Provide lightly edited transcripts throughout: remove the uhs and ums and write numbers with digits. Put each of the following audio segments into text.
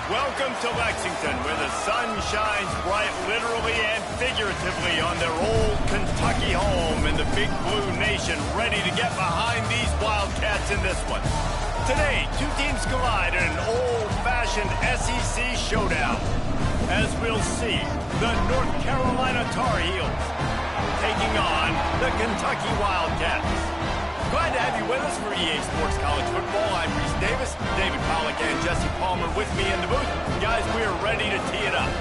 Welcome to Lexington, where the sun shines bright literally and figuratively on their old Kentucky home, and the Big Blue Nation ready to get behind these Wildcats in this one. Today, two teams collide in an old-fashioned SEC showdown. As we'll see, the North Carolina Tar Heels taking on the Kentucky Wildcats. Glad to have you with us for EA Sports College Football. I'm Reese Davis, David Pollack, and Jesse Palmer with me in the booth. Guys, we are ready to tee it up.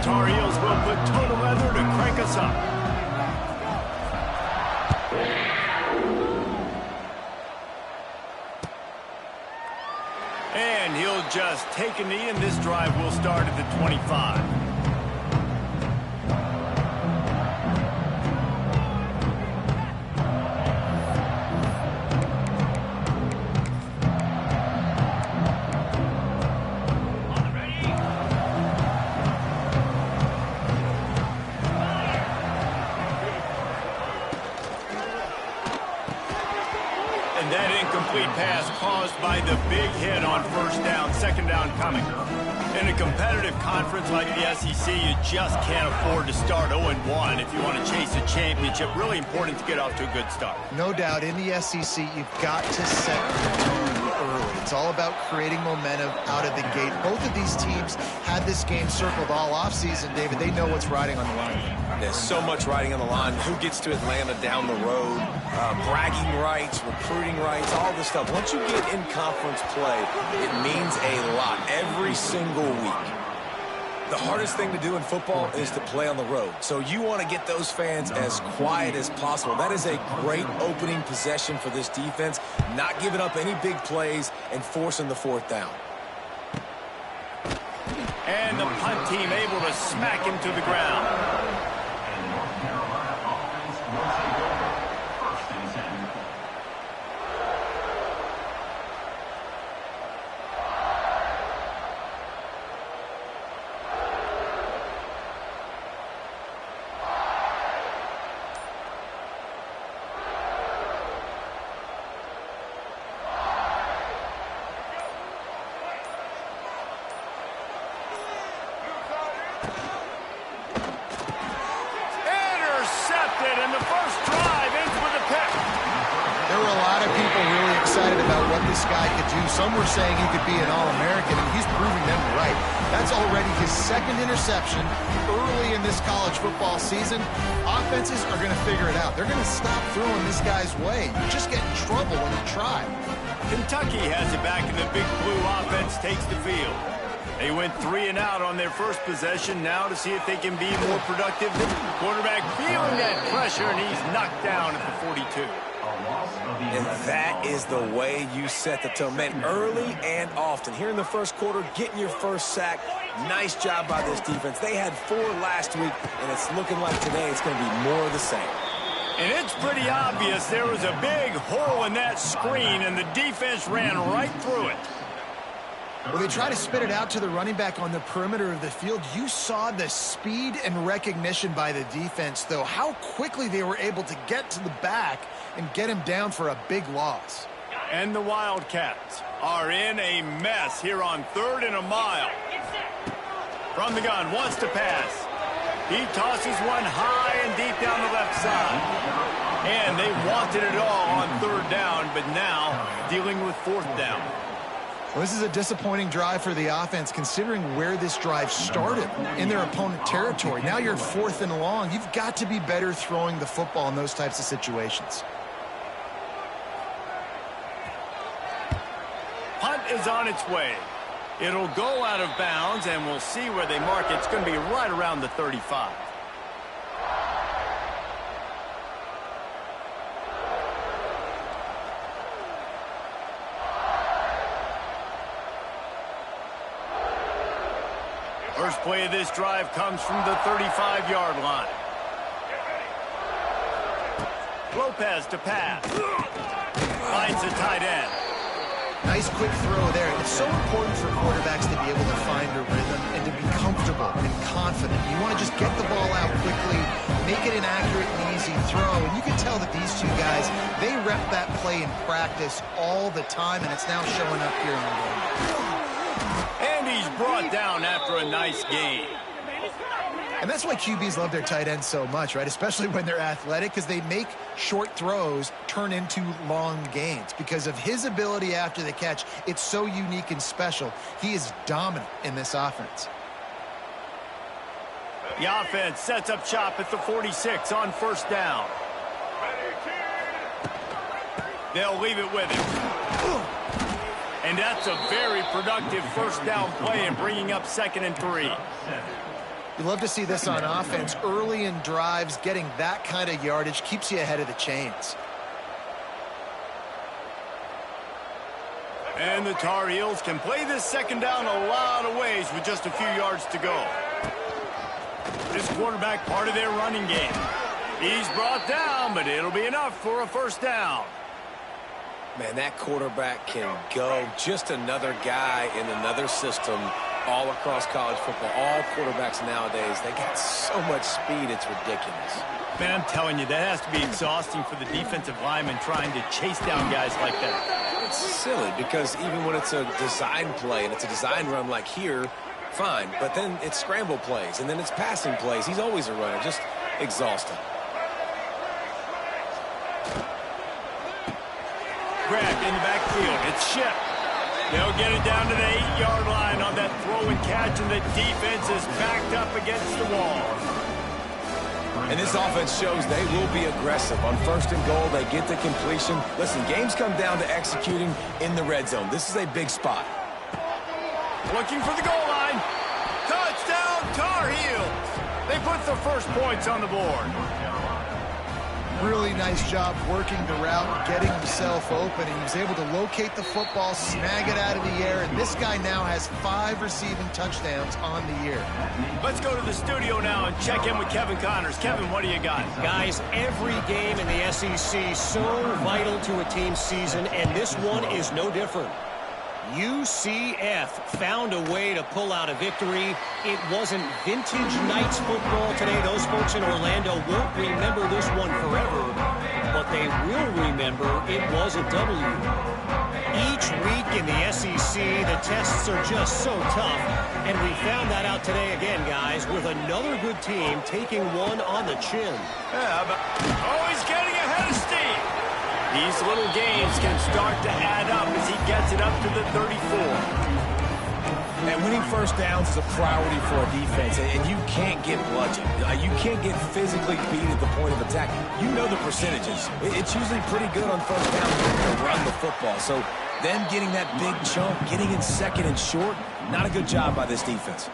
Tar Heels will put total leather to crank us up. And he'll just take a knee, and this drive will start at the 25. And that incomplete pass caused by the big hit on first down, second down coming. In a competitive conference like the SEC, you just can't afford to start 0-1 if you want to chase a championship. Really important to get off to a good start. No doubt, in the SEC, you've got to set the tone early. It's all about creating momentum out of the gate. Both of these teams had this game circled all offseason, David. They know what's riding on the line. There's so much riding on the line. Who gets to Atlanta down the road? Bragging rights, recruiting rights, all this stuff. Once you get in conference play, it means a lot every single week. The hardest thing to do in football is to play on the road. So you want to get those fans as quiet as possible. That is a great opening possession for this defense, not giving up any big plays and forcing the fourth down. And the punt team able to smack him to the ground. And the first drive ends with a pick. There were a lot of people really excited about what this guy could do. Some were saying he could be an All-American, and he's proving them right. That's already his second interception early in this college football season. Offenses are going to figure it out. They're going to stop throwing this guy's way. You just get in trouble when you try. Kentucky has it back, and the Big Blue offense takes the field. They went 3 and out on their first possession. Now to see if they can be more productive. Quarterback feeling that pressure, and he's knocked down at the 42. And that is the way you set the tone. Man, early and often. Here in the first quarter, getting your first sack. Nice job by this defense. They had 4 last week, and it's looking like today it's going to be more of the same. And it's pretty obvious there was a big hole in that screen, and the defense ran right through it. Well, they try to spit it out to the running back on the perimeter of the field. You saw the speed and recognition by the defense, though, how quickly they were able to get to the back and get him down for a big loss. And the Wildcats are in a mess here on 3rd and a mile. From the gun, wants to pass. He tosses one high and deep down the left side. And they wanted it all on 3rd down, but now dealing with 4th down. Well, this is a disappointing drive for the offense, considering where this drive started in their opponent territory. Now you're 4th and long. You've got to be better throwing the football in those types of situations. Punt is on its way. It'll go out of bounds, and we'll see where they mark it. It's going to be right around the 35. First play of this drive comes from the 35-yard line. Lopez to pass. Finds the tight end. Nice quick throw there. It's so important for quarterbacks to be able to find a rhythm and to be comfortable and confident. You want to just get the ball out quickly, make it an accurate and easy throw. And you can tell that these two guys, they rep that play in practice all the time, and it's now showing up here in the game. And he's brought down after a nice gain. And that's why QBs love their tight ends so much, right? Especially when they're athletic, because they make short throws turn into long gains. Because of his ability after the catch, it's so unique and special. He is dominant in this offense. The offense sets up shop at the 46 on first down. They'll leave it with him. And that's a very productive first down play and bringing up 2nd and 3. You love to see this on offense. Early in drives, getting that kind of yardage keeps you ahead of the chains. And the Tar Heels can play this 2nd down a lot of ways with just a few yards to go. This quarterback part of their running game. He's brought down, but it'll be enough for a first down. Man, that quarterback can go. Just another guy in another system all across college football. All quarterbacks nowadays, they got so much speed, it's ridiculous. Man, I'm telling you, that has to be exhausting for the defensive lineman trying to chase down guys like that. It's silly because even when it's a design play and it's a design run like here, fine. But then it's scramble plays and then it's passing plays. He's always a runner. Just exhausting. Grabbed in the backfield. It's Shep. They'll get it down to the 8-yard line on that throw and catch, and the defense is backed up against the wall. And this offense shows they will be aggressive. On 1st and goal, they get the completion. Listen, games come down to executing in the red zone. This is a big spot. Looking for the goal line. Touchdown, Tar Heels. They put the first points on the board. Really nice job working the route, getting himself open, and he was able to locate the football, snag it out of the air, and this guy now has 5 receiving touchdowns on the year. Let's go to the studio now and check in with Kevin Connors. Kevin, what do you got? Guys, every game in the SEC so vital to a team's season, and this one is no different. UCF found a way to pull out a victory. It wasn't vintage Knights football today. Those folks in Orlando won't remember this one forever, but they will remember it was a W. Each week in the SEC, the tests are just so tough, and we found that out today again, guys, with another good team taking one on the chin. Yeah, but he's getting ahead of steam. These little games can start to add up as he gets it up to the 34. And winning first downs is a priority for a defense, and you can't get bludgeoned. You can't get physically beat at the point of attack. You know the percentages. It's usually pretty good on first down to run the football. So then getting that big chunk, getting in 2nd and short, not a good job by this defense.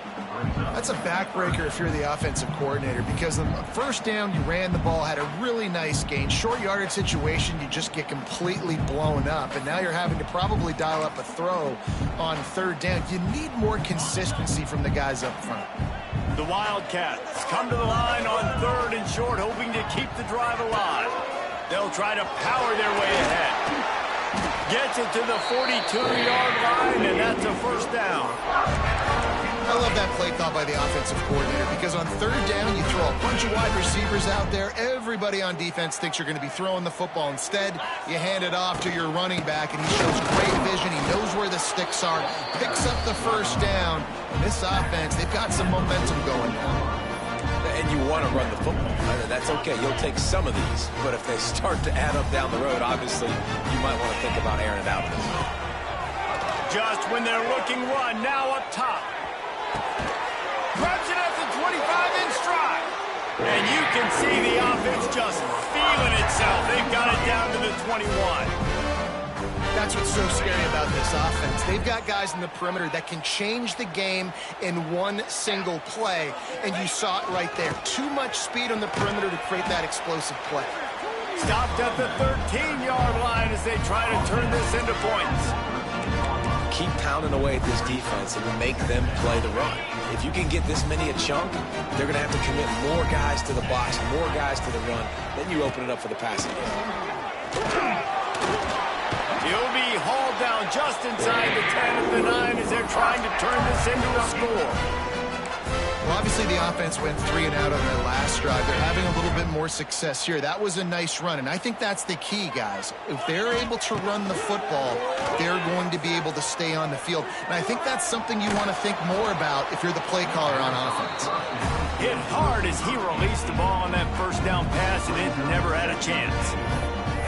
That's a backbreaker if you're the offensive coordinator, because on the first down, you ran the ball, had a really nice gain. Short yardage situation, you just get completely blown up, and now you're having to probably dial up a throw on 3rd down. You need more consistency from the guys up front. The Wildcats come to the line on 3rd and short, hoping to keep the drive alive. They'll try to power their way ahead. Gets it to the 42-yard line, and that's a first down. I love that play call by the offensive coordinator, because on 3rd down, you throw a bunch of wide receivers out there. Everybody on defense thinks you're going to be throwing the football. Instead, you hand it off to your running back, and he shows great vision. He knows where the sticks are, picks up the first down. And this offense, they've got some momentum going now. And you want to run the football. That's okay. You'll take some of these. But if they start to add up down the road, obviously, you might want to think about airing it out. Just when they're looking run, now up top. Grabs it at the 25 in stride. And you can see the offense just feeling itself. They've got it down to the 21. That's what's so scary about this offense. They've got guys in the perimeter that can change the game in one single play. And you saw it right there. Too much speed on the perimeter to create that explosive play. Stopped at the 13-yard line as they try to turn this into points. keep pounding away at this defense and make them play the run. If you can get this many a chunk, they're going to have to commit more guys to the box, more guys to the run. Then you open it up for the passing game. He'll be hauled down just inside the 10 of the 9 as they're trying to turn this into a score. Well, obviously the offense went 3 and out on their last drive. They're having a little bit more success here. That was a nice run, and I think that's the key, guys. If they're able to run the football, they're going to be able to stay on the field. And I think that's something you want to think more about if you're the play caller on offense. Hit hard as he released the ball on that first down pass, and it never had a chance.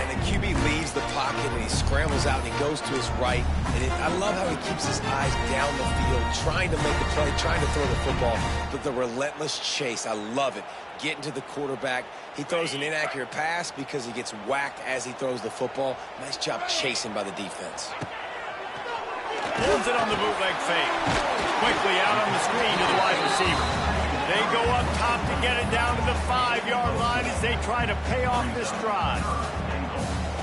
And the QB leaves the pocket, and he scrambles out, and he goes to his right. And I love how he keeps his eyes down the field, trying to make a play, trying to throw the football, but the relentless chase, I love it. Getting to the quarterback. He throws an inaccurate pass because he gets whacked as he throws the football. Nice job chasing by the defense. Pulls it on the bootleg fake. Quickly out on the screen to the wide receiver. They go up top to get it down to the 5-yard line as they try to pay off this drive.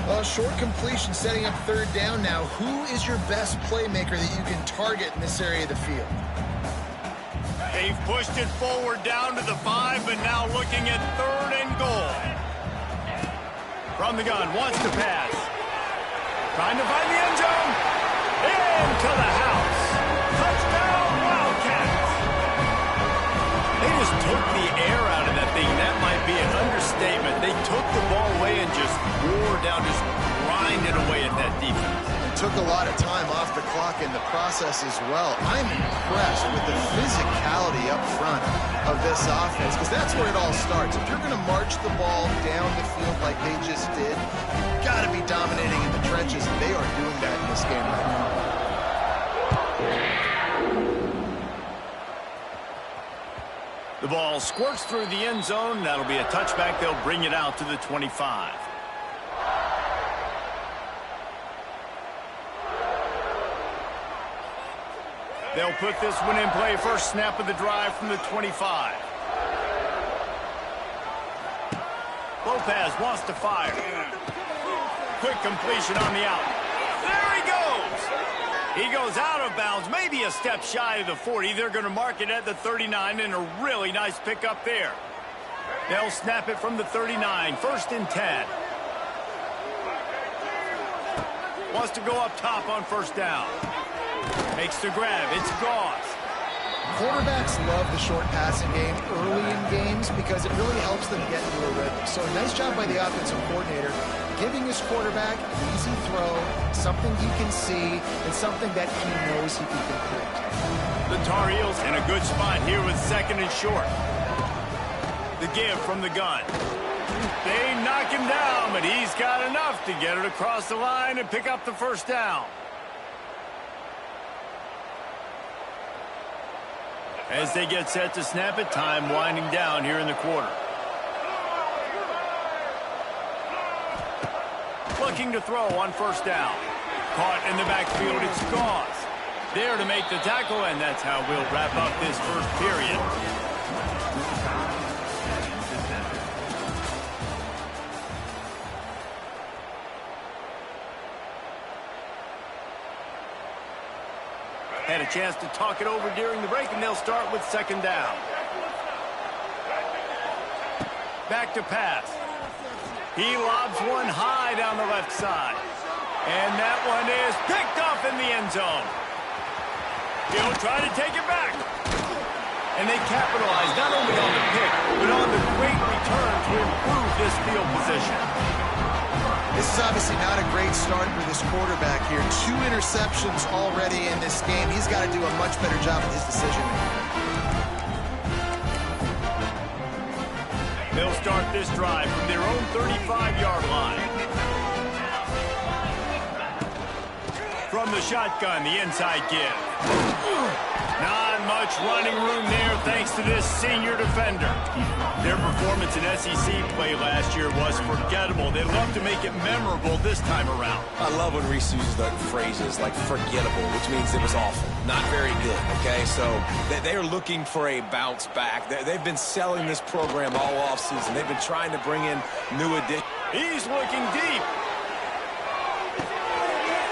Well, short completion setting up 3rd down now. Who is your best playmaker that you can target in this area of the field? They've pushed it forward down to the 5, but now looking at 3rd and goal. From the gun, wants to pass. Trying to find the end zone. Into the house. Touchdown, Wildcats. They just took the air out of that thing. That might be an understatement. They took the ball away and just wore down, just grinded away at that defense. Took a lot of time off the clock in the process as well. I'm impressed with the physicality up front of this offense, because that's where it all starts. If you're going to march the ball down the field like they just did, you've got to be dominating in the trenches, and they are doing that in this game right now. The ball squirts through the end zone. That'll be a touchback. They'll bring it out to the 25. They'll put this one in play. First snap of the drive from the 25. Lopez wants to fire. Quick completion on the out. There he goes. He goes out of bounds, maybe a step shy of the 40. They're going to mark it at the 39, and a really nice pickup there. They'll snap it from the 39. 1st and 10. Wants to go up top on 1st down. Makes the grab. It's Goss. Quarterbacks love the short passing game early in games because it really helps them get into a rhythm. So a nice job by the offensive coordinator giving his quarterback an easy throw, something he can see, and something that he knows he can complete. The Tar Heels in a good spot here with 2nd and short. The give from the gun. They knock him down, but he's got enough to get it across the line and pick up the 1st down. As they get set to snap it, time winding down here in the quarter. Looking to throw on 1st down. Caught in the backfield, it's Goss. There to make the tackle, and that's how we'll wrap up this 1st period. Had a chance to talk it over during the break, and they'll start with 2nd down. Back to pass. He lobs one high down the left side. And that one is picked off in the end zone. He'll try to take it back. And they capitalize not only on the pick, but on the great return to improve this field position. This is obviously not a great start for this quarterback here. 2 interceptions already in this game. He's got to do a much better job with his decision-making. They'll start this drive from their own 35-yard line. From the shotgun, the inside give. Not much running room there thanks to this senior defender. Their performance in SEC play last year was forgettable. They'd love to make it memorable this time around. I love when Reese uses the phrases like forgettable, which means it was awful, not very good, okay? So they're looking for a bounce back. They've been selling this program all offseason. They've been trying to bring in new additions. He's looking deep.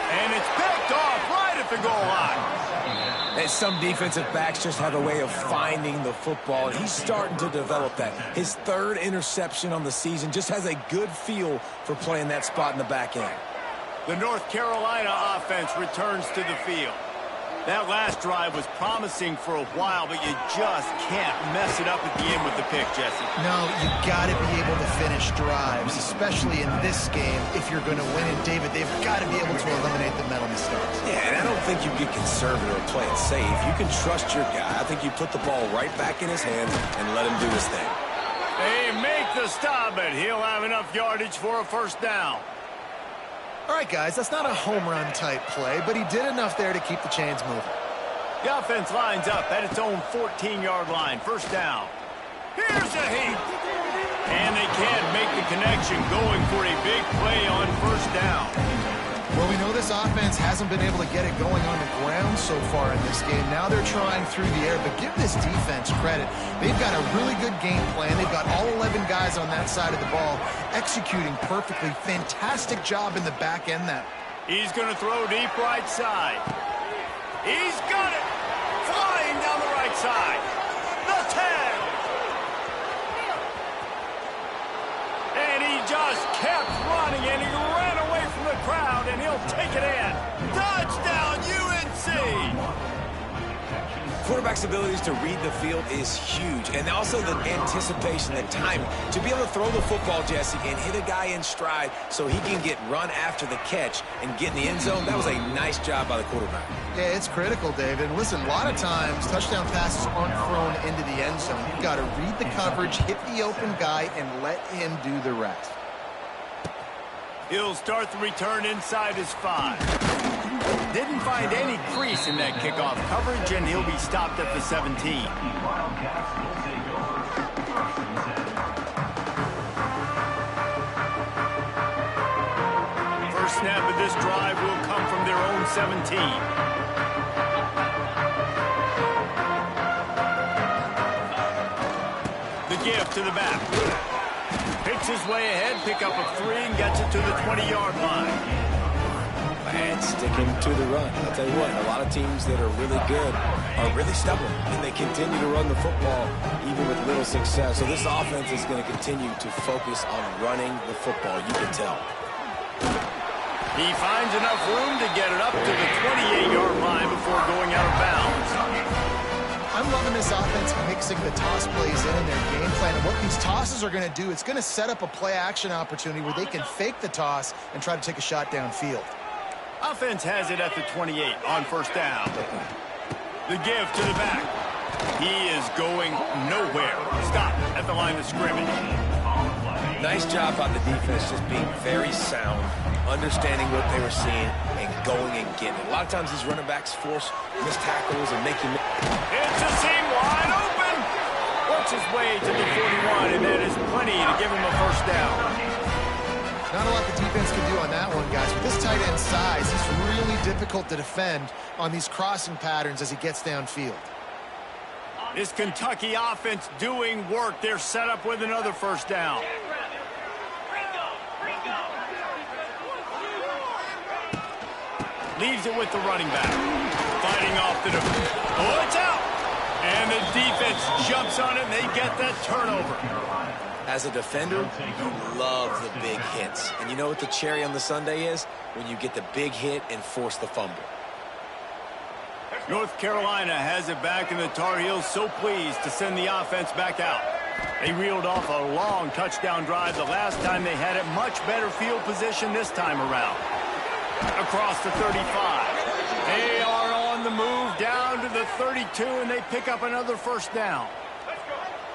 And it's picked off right at at the goal line. And some defensive backs just have a way of finding the football, and he's starting to develop that. His third interception on the season, just has a good feel for playing that spot in the back end. The North Carolina offense returns to the field. That last drive was promising for a while, but you just can't mess it up at the end with the pick, Jesse. No, you got to be able to finish drives, especially in this game. If you're going to win it, David, they've got to be able to eliminate the mental mistakes. Yeah, and I don't think you get conservative or play it safe. You can trust your guy. I think you put the ball right back in his hands and let him do his thing. They make the stop, but he'll have enough yardage for a first down. All right, guys, that's not a home run type play, but he did enough there to keep the chains moving. The offense lines up at its own 14-yard line. First down. Here's a heap. And they can't make the connection, going for a big play on first down. Well, we know this offense hasn't been able to get it going on the ground so far in this game. Now they're trying through the air, but give this defense credit. They've got a really good game plan. They've got all 11 guys on that side of the ball executing perfectly. Fantastic job in the back end there. He's going to throw deep right side. He's got it. Flying down the right side. The 10. And he just kept running, and he ran away from the crowd, and he'll take it in. Touchdown, UNC! Quarterback's abilities to read the field is huge, and also the anticipation, the timing. To be able to throw the football, Jesse, and hit a guy in stride so he can get run after the catch and get in the end zone, that was a nice job by the quarterback. Yeah, it's critical, David. Listen, a lot of times touchdown passes aren't thrown into the end zone. You've got to read the coverage, hit the open guy, and let him do the rest. He'll start the return inside his 5. Didn't find any crease in that kickoff coverage, and he'll be stopped at the 17. First snap of this drive will come from their own 17. The give to the back. Picks his way ahead, pick up a 3, and gets it to the 20-yard line. And sticking to the run. I'll tell you what, a lot of teams that are really good are really stubborn, and they continue to run the football even with little success. So this offense is going to continue to focus on running the football, you can tell. He finds enough room to get it up to the 28-yard line before going out of bounds. I'm loving this offense mixing the toss plays in their game plan. And what these tosses are going to do, it's going to set up a play-action opportunity where they can fake the toss and try to take a shot downfield. Offense has it at the 28 on first down. The give to the back. He is going nowhere. Stop at the line of scrimmage. Nice job on the defense, just being very sound, understanding what they were seeing, and going and getting it. A lot of times these running backs force missed tackles and make you... It's a seam wide open. Works his way to the 41, and that is plenty to give him a first down. Not a lot the defense can do on that one, guys. With this tight end size, he's really difficult to defend on these crossing patterns as he gets downfield. This Kentucky offense doing work. They're set up with another first down. Leaves it with the running back. Fighting off the defense. Oh, it's out! And the defense jumps on it, and they get that turnover. As a defender, you love the big hits. And you know what the cherry on the sundae is? When you get the big hit and force the fumble. North Carolina has it back, and the Tar Heels so pleased to send the offense back out. They reeled off a long touchdown drive the last time they had it. Much better field position this time around. Across the 35. They are on the move down to the 32, and they pick up another first down.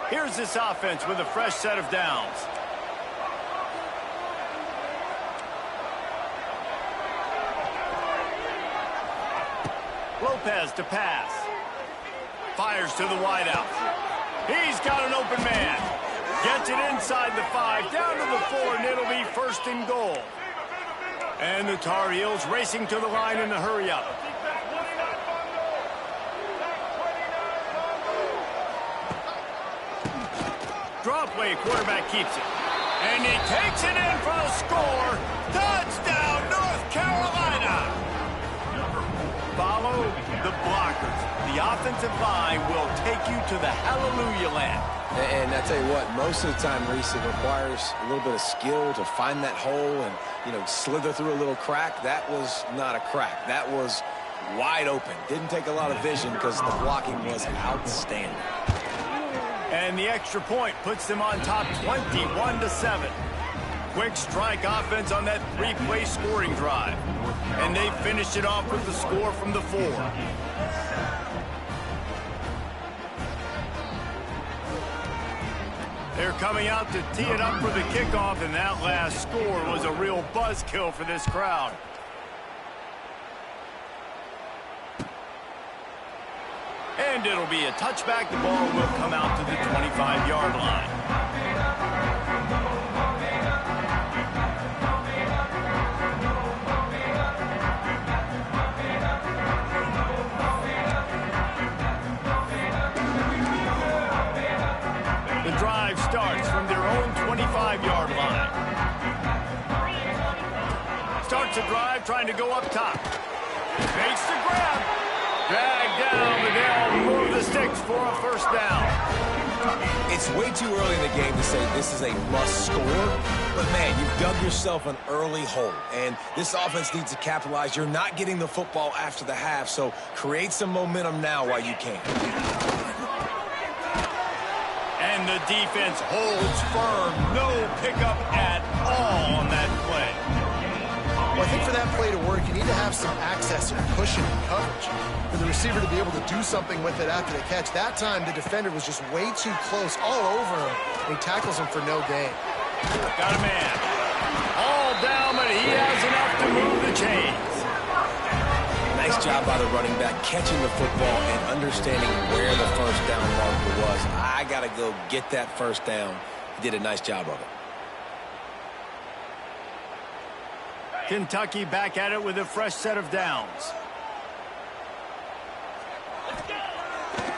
Here's this offense with a fresh set of downs. Lopez to pass. Fires to the wideout. He's got an open man. Gets it inside the 5, down to the 4, and it'll be first and goal. And the Tar Heels racing to the line in the hurry-up. Draw play, quarterback keeps it. And he takes it in for the score. Touchdown, North Carolina! offensive line will take you to the hallelujah land. And I tell you what, most of the time, Reese, it requires a little bit of skill to find that hole and, slither through a little crack. That was not a crack. That was wide open. Didn't take a lot of vision because the blocking was outstanding. And the extra point puts them on top 21-7. Quick strike offense on that three-play scoring drive. And they finished it off with the score from the 4. They're coming out to tee it up for the kickoff, and that last score was a real buzzkill for this crowd. And it'll be a touchback. The ball will come out to the 25-yard line. The drive starts from their own 25-yard line. Starts a drive trying to go up top. Makes the grab. Dragged down, but they'll move the sticks for a first down. It's way too early in the game to say this is a must score, but man, you've dug yourself an early hole, and this offense needs to capitalize. You're not getting the football after the half, so create some momentum now while you can. And the defense holds firm. No pickup at all on that play. Well, I think for that play to work, you need to have some access and cushion and coverage. For the receiver to be able to do something with it after the catch. That time, the defender was just way too close, all over him, and he tackles him for no gain. Got a man. All down, but he has enough to move the chains. Nice job by the running back, catching the football and understanding where the first down marker was. I got to go get that first down. He did a nice job of it. Kentucky back at it with a fresh set of downs.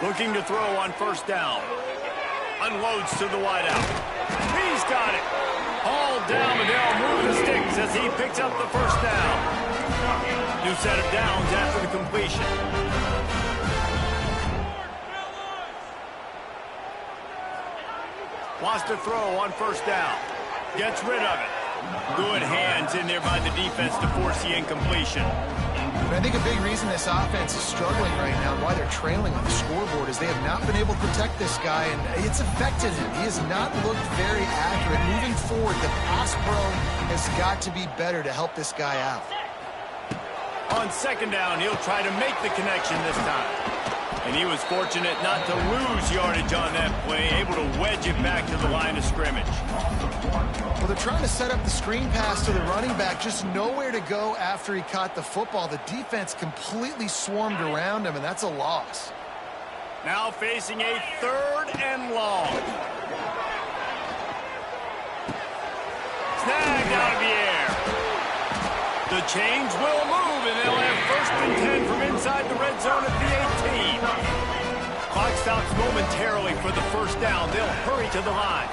Looking to throw on first down. Unloads to the wideout. He's got it. All down, and they'll move the sticks as he picks up the first down. New set of downs after the completion. Wants to throw on first down. Gets rid of it. Good hands in there by the defense to force the incompletion. But I think a big reason this offense is struggling right now, why they're trailing on the scoreboard, is they have not been able to protect this guy, and it's affected him. He has not looked very accurate. Moving forward, the pass pro has got to be better to help this guy out. On second down, he'll try to make the connection this time. And he was fortunate not to lose yardage on that play, able to wedge it back to the line of scrimmage. Well, they're trying to set up the screen pass to the running back, just nowhere to go after he caught the football. The defense completely swarmed around him, and that's a loss. Now facing a third and long. Snagged out of the air. The chains will move, and they'll have first and 10 from inside the red zone at the 18. Clock stops momentarily for the first down. They'll hurry to the line.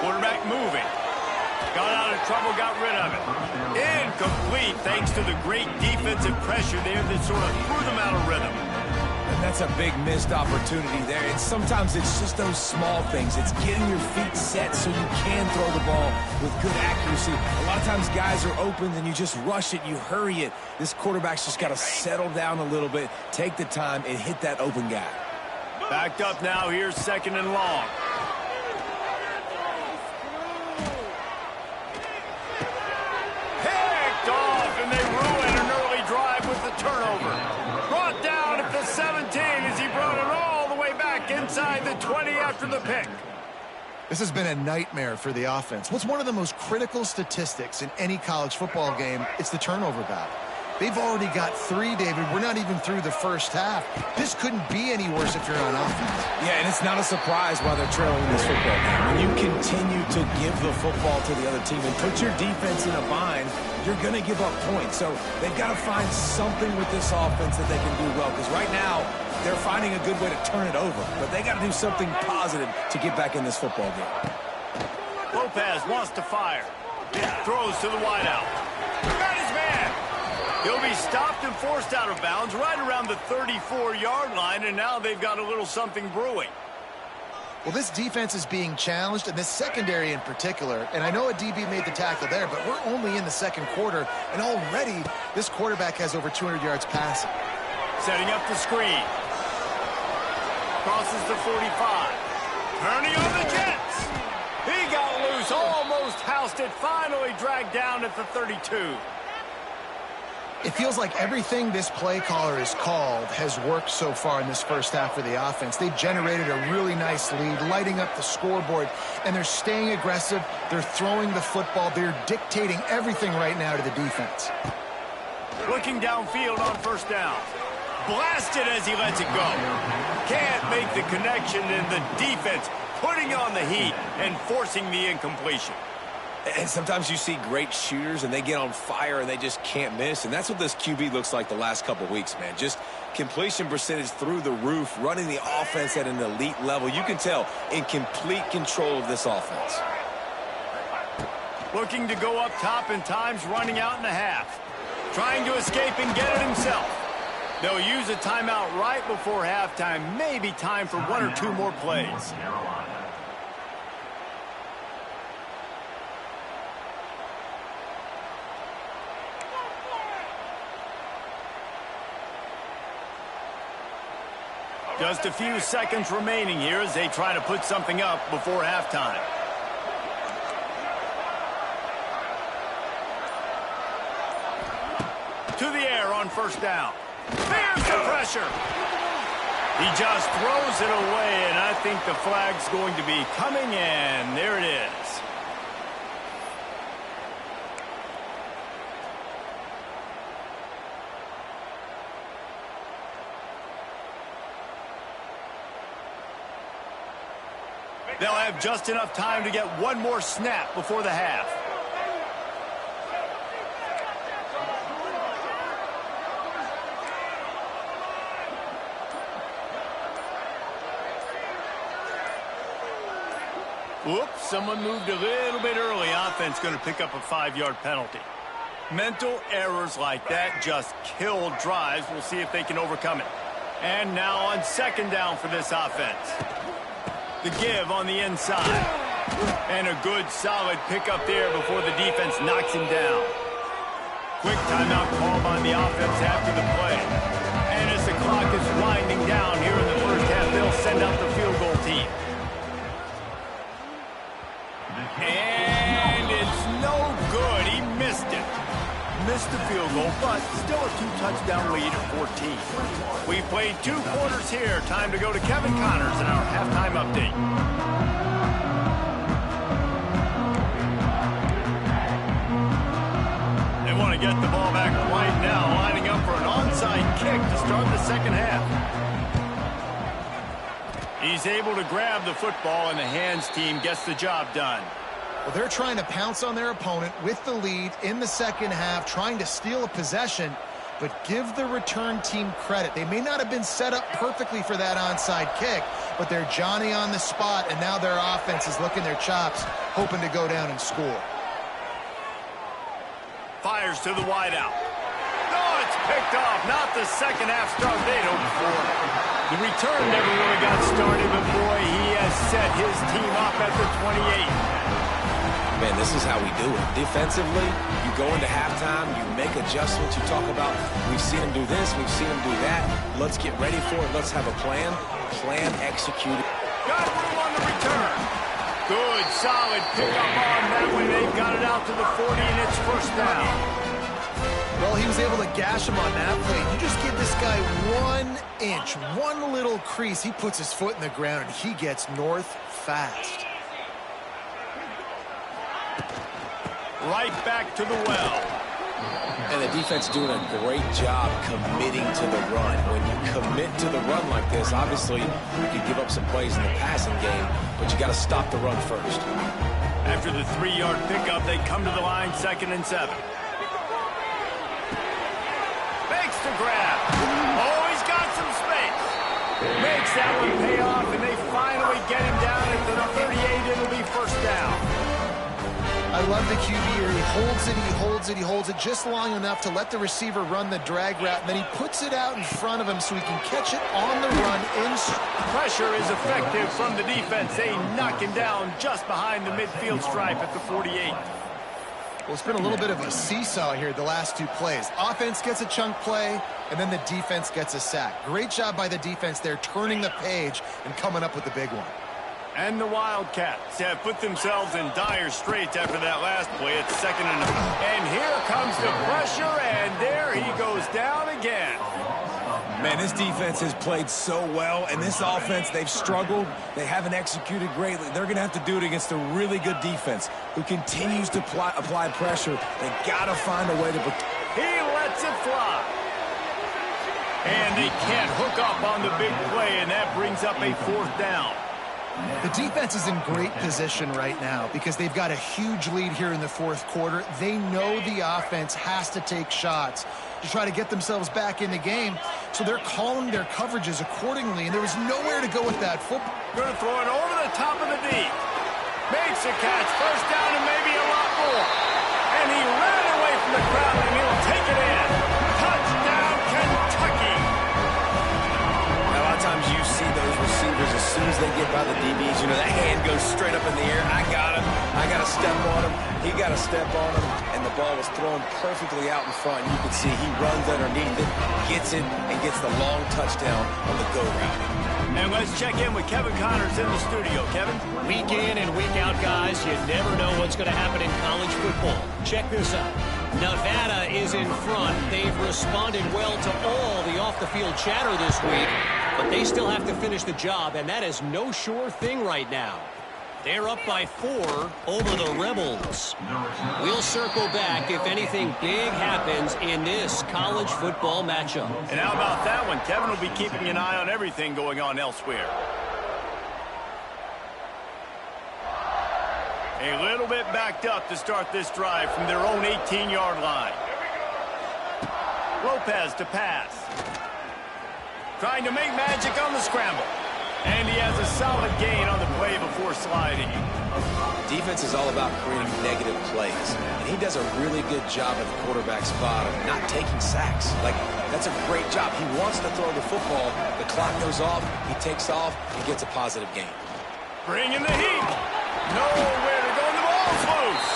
Quarterback moving. Got out of trouble, got rid of it. Incomplete thanks to the great defensive pressure there that sort of threw them out of rhythm. And that's a big missed opportunity there. And sometimes it's just those small things. It's getting your feet set so you can throw the ball with good accuracy. A lot of times guys are open and you just rush it, you hurry it. This quarterback's just got to settle down a little bit, take the time, and hit that open guy. Backed up now, here's second and long. Picked off, and they ruin an early drive with the turnover. Brought down at the 17 as he brought it all the way back inside the 20 after the pick. This has been a nightmare for the offense. What's one of the most critical statistics in any college football game? It's the turnover battle. They've already got 3, David. We're not even through the first half. This couldn't be any worse if you're on offense. Yeah, and it's not a surprise why they're trailing in this football game. When you continue to give the football to the other team and put your defense in a bind, you're going to give up points. So they've got to find something with this offense that they can do well. Because right now, they're finding a good way to turn it over. But they got to do something positive to get back in this football game. Lopez wants to fire. Throws to the wideout. Got his man. He'll be He's stopped and forced out of bounds right around the 34-yard line, and now they've got a little something brewing. Well, this defense is being challenged, and this secondary in particular, and I know a DB made the tackle there, but we're only in the second quarter, and already this quarterback has over 200 yards passing. Setting up the screen. Crosses the 45. Turning on the Jets. He got loose, almost housed it, finally dragged down at the 32. It feels like everything this play caller has called has worked so far in this first half for the offense. They've generated a really nice lead, lighting up the scoreboard, and they're staying aggressive. They're throwing the football. They're dictating everything right now to the defense. Looking downfield on first down. Blasted as he lets it go. Can't make the connection, and the defense putting on the heat and forcing the incompletion. And sometimes you see great shooters, and they get on fire, and they just can't miss. And that's what this QB looks like the last couple weeks, man. Just completion percentage through the roof, running the offense at an elite level. You can tell in complete control of this offense. Looking to go up top, and time's running out in the half. Trying to escape and get it himself. They'll use a timeout right before halftime. Maybe time for one or two more plays. Just a few seconds remaining here as they try to put something up before halftime. To the air on first down. There's the pressure. He just throws it away, and I think the flag's going to be coming in. There it is. They'll have just enough time to get one more snap before the half. Whoops, someone moved a little bit early. Offense going to pick up a 5-yard penalty. Mental errors like that just kill drives. We'll see if they can overcome it. And now on second down for this offense. The give on the inside. And a good, solid pickup there before the defense knocks him down. Quick timeout call by the offense after the play. And as the clock is winding down here in the first half, they'll send out the field goal team. And it's no good. He missed it. Missed the field goal, but still a 2-touchdown lead at 14. We've played 2 quarters here. Time to go to Kevin Connors in our halftime update. They want to get the ball back right now, lining up for an onside kick to start the second half. He's able to grab the football, and the hands team gets the job done. Well, they're trying to pounce on their opponent with the lead in the second half, trying to steal a possession, but give the return team credit. They may not have been set up perfectly for that onside kick, but they're Johnny on the spot, and now their offense is licking their chops, hoping to go down and score. Fires to the wideout. No, it's picked off. Not the second half start they'd hoped for. The return never really got started, but boy, he has set his team up at the 28. Man, this is how we do it. Defensively, you go into halftime, you make adjustments, you talk about, we've seen him do this, we've seen him do that. Let's get ready for it. Let's have a plan. Plan executed. Got room on the return. Good, solid pickup on that one. They've got it out to the 40, and it's first down. Well, he was able to gash him on that play. You just give this guy 1 inch, one little crease. He puts his foot in the ground, and he gets north fast. Right back to the well. And the defense doing a great job committing to the run. When you commit to the run like this, obviously you can give up some plays in the passing game, but you got to stop the run first. After the 3-yard pickup, they come to the line, 2nd and 7. Makes the grab. Oh, he's got some space. Makes that one pay off, and they finally get him down into the 38. It'll be first down. I love the QB here. He holds it, he holds it, he holds it just long enough to let the receiver run the drag route, and then he puts it out in front of him so he can catch it on the run. Pressure is effective from the defense. They knock him down just behind the midfield stripe at the 48. Well, it's been a little bit of a seesaw here the last two plays. Offense gets a chunk play, and then the defense gets a sack. Great job by the defense there, turning the page and coming up with the big one. And the Wildcats have put themselves in dire straits after that last play. It's 2nd and 0. And here comes the pressure, and there he goes down again. Man, this defense has played so well, and this offense, they've struggled. They haven't executed greatly. They're going to have to do it against a really good defense who continues to apply pressure. They got to find a way to... He lets it fly. And they can't hook up on the big play, and that brings up a 4th down. The defense is in great position right now because they've got a huge lead here in the 4th quarter. They know the offense has to take shots to try to get themselves back in the game, so they're calling their coverages accordingly, and there was nowhere to go with that football. Going to throw it over the top of the deep. Makes a catch, 1st down and maybe a lot more. And he ran away from the crowd, and he'll take it in. Touchdown, Kentucky. A lot of times you see those receivers, as soon as they get by the DBs, you know, that hand goes straight up in the air. I got him. I got to step on him. He got to step on him. And the ball was thrown perfectly out in front. You can see he runs underneath it, gets it, and gets the long touchdown on the go route. And let's check in with Kevin Connors in the studio. Kevin? Week in and week out, guys, you never know what's going to happen in college football. Check this out. Nevada is in front. They've responded well to all the off-the-field chatter this week, but they still have to finish the job, and that is no sure thing right now. They're up by 4 over the Rebels. We'll circle back if anything big happens in this college football matchup. And how about that one? Kevin will be keeping an eye on everything going on elsewhere. A little bit backed up to start this drive from their own 18-yard line. Lopez to pass. Trying to make magic on the scramble. And he has a solid gain on the play before sliding. Defense is all about creating negative plays, and he does a really good job at the quarterback spot of not taking sacks. Like, that's a great job. He wants to throw the football. The clock goes off. He takes off and gets a positive gain. Bringing the heat. Nowhere to go, and the ball's loose.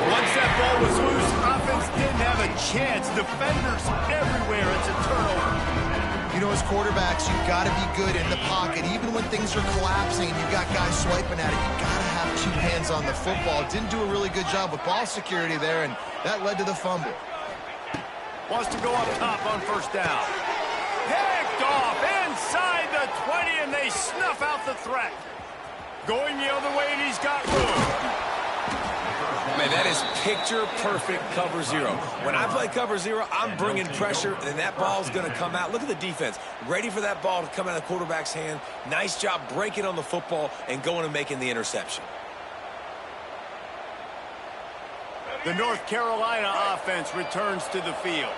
Once that ball was loose, offense didn't have a chance. Defenders everywhere. It's a turnover. You know, as quarterbacks, you've got to be good in the pocket. Even when things are collapsing and you've got guys swiping at it, you've got to have 2 hands on the football. Didn't do a really good job with ball security there, and that led to the fumble. Wants to go up top on 1st down. Picked off inside the 20, and they snuff out the threat. Going the other way, and he's got room. Man, that is picture-perfect cover 0. When I play cover 0, I'm bringing pressure, and that ball's going to come out. Look at the defense. Ready for that ball to come out of the quarterback's hand. Nice job breaking on the football and going and making the interception. The North Carolina offense returns to the field.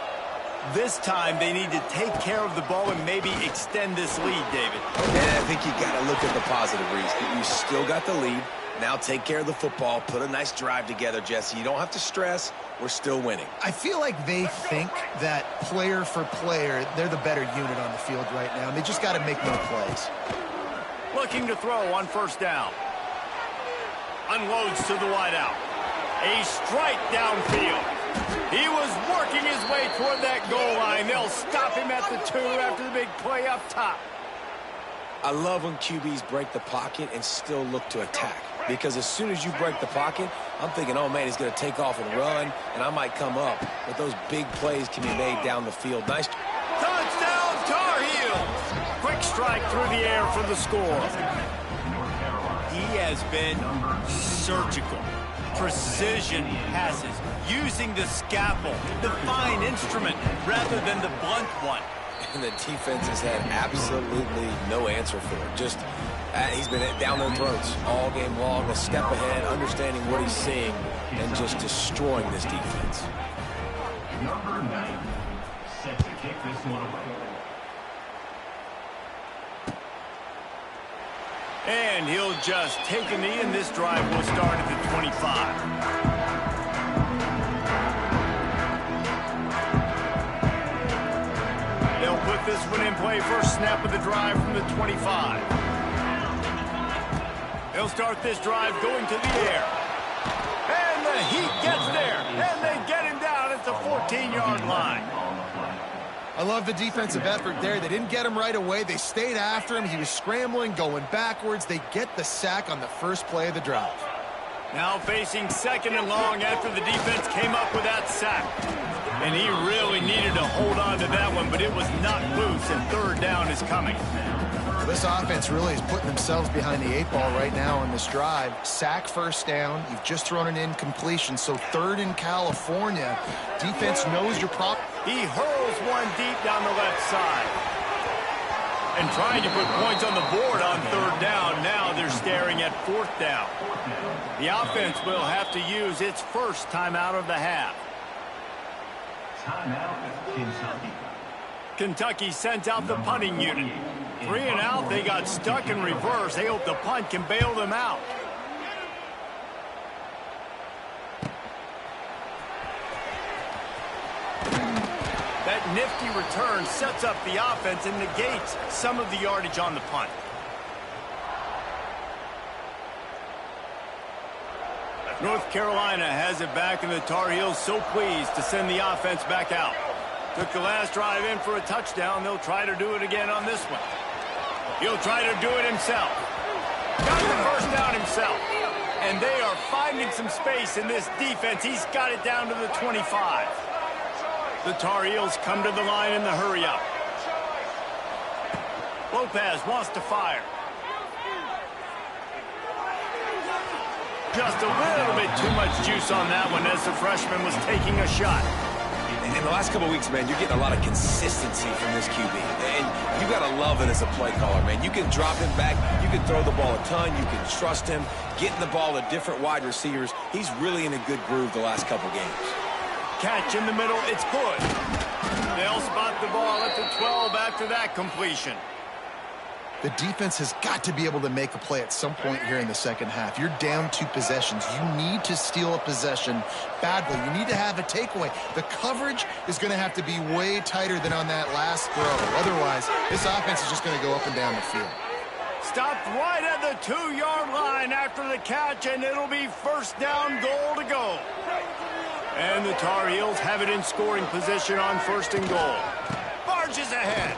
This time, they need to take care of the ball and maybe extend this lead, David. And I think you got to look at the positive reason. You still got the lead. Now take care of the football. Put a nice drive together, Jesse. You don't have to stress. We're still winning. I feel like they think that player for player, they're the better unit on the field right now, and they just got to make more plays. Looking to throw on 1st down. Unloads to the wideout. A strike downfield. He was working his way toward that goal line. They'll stop him at the 2 after the big play up top. I love when QBs break the pocket and still look to attack. Because as soon as you break the pocket, I'm thinking, oh, man, he's going to take off and run, and I might come up. But those big plays can be made down the field. Nice. Touchdown, Tar Heels! Quick strike through the air for the score. He has been surgical. Precision passes, using the scalpel, the fine instrument, rather than the blunt one. And the defense has had absolutely no answer for it. Just, he's been down their throats all game long, a step ahead, understanding what he's seeing, and just destroying this defense. Number 9, set to kick this one away. And he'll just take a knee, and this drive will start at the 25. They'll put this one in play. First snap of the drive from the 25. They'll start this drive going to the air. And the Heat gets there, and they get him down at the 14-yard line. I love the defensive effort there. They didn't get him right away. They stayed after him. He was scrambling, going backwards. They get the sack on the first play of the drive. Now facing second and long after the defense came up with that sack. And he really needed to hold on to that one, but it was not loose, and third down is coming. This offense really is putting themselves behind the 8-ball right now on this drive. Sack first down. You've just thrown an incompletion, so third in California. Defense knows your problem. He hurls one deep down the left side. And trying to put points on the board on third down. Now they're staring at fourth down. The offense will have to use its first timeout of the half. Timeout, Kentucky. Kentucky sent out the punting unit. 3 and out, they got stuck in reverse. They hope the punt can bail them out. That nifty return sets up the offense and negates some of the yardage on the punt. North Carolina has it back, and the Tar Heels so pleased to send the offense back out. Took the last drive in for a touchdown. They'll try to do it again on this one. He'll try to do it himself. Got the first down himself. And they are finding some space in this defense. He's got it down to the 25. The Tar Heels come to the line in the hurry-up. Lopez wants to fire. Just a little bit too much juice on that one as the freshman was taking a shot. In the last couple of weeks, man, you're getting a lot of consistency from this QB. And you got to love it as a play caller, man. You can drop him back. You can throw the ball a ton. You can trust him. Getting the ball to different wide receivers. He's really in a good groove the last couple games. Catch in the middle. It's good. They'll spot the ball at the 12 after that completion. The defense has got to be able to make a play at some point here in the second half. You're down 2 possessions. You need to steal a possession badly. You need to have a takeaway. The coverage is going to have to be way tighter than on that last throw. Otherwise, this offense is just going to go up and down the field. Stopped right at the 2-yard line after the catch, and it'll be first down, goal to go. And the Tar Heels have it in scoring position on first and goal. Barges ahead.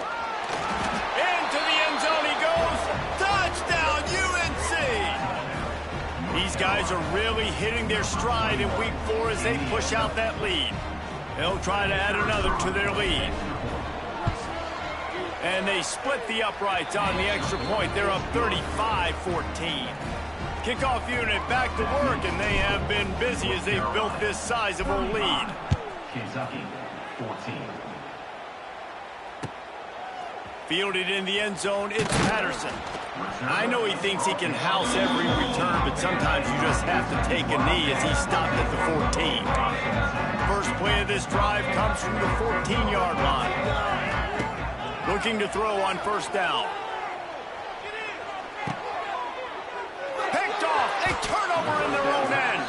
Into the end zone he goes. Touchdown, UNC! These guys are really hitting their stride in week 4 as they push out that lead. They'll try to add another to their lead. And they split the uprights on the extra point. They're up 35-14. Kickoff unit back to work, and they have been busy as they've built this sizable lead. Kentucky, 14. Fielded in the end zone, it's Patterson. I know he thinks he can house every return, but sometimes you just have to take a knee as he stopped at the 14. First play of this drive comes from the 14-yard line. Looking to throw on first down. Picked off, a turnover in their own end.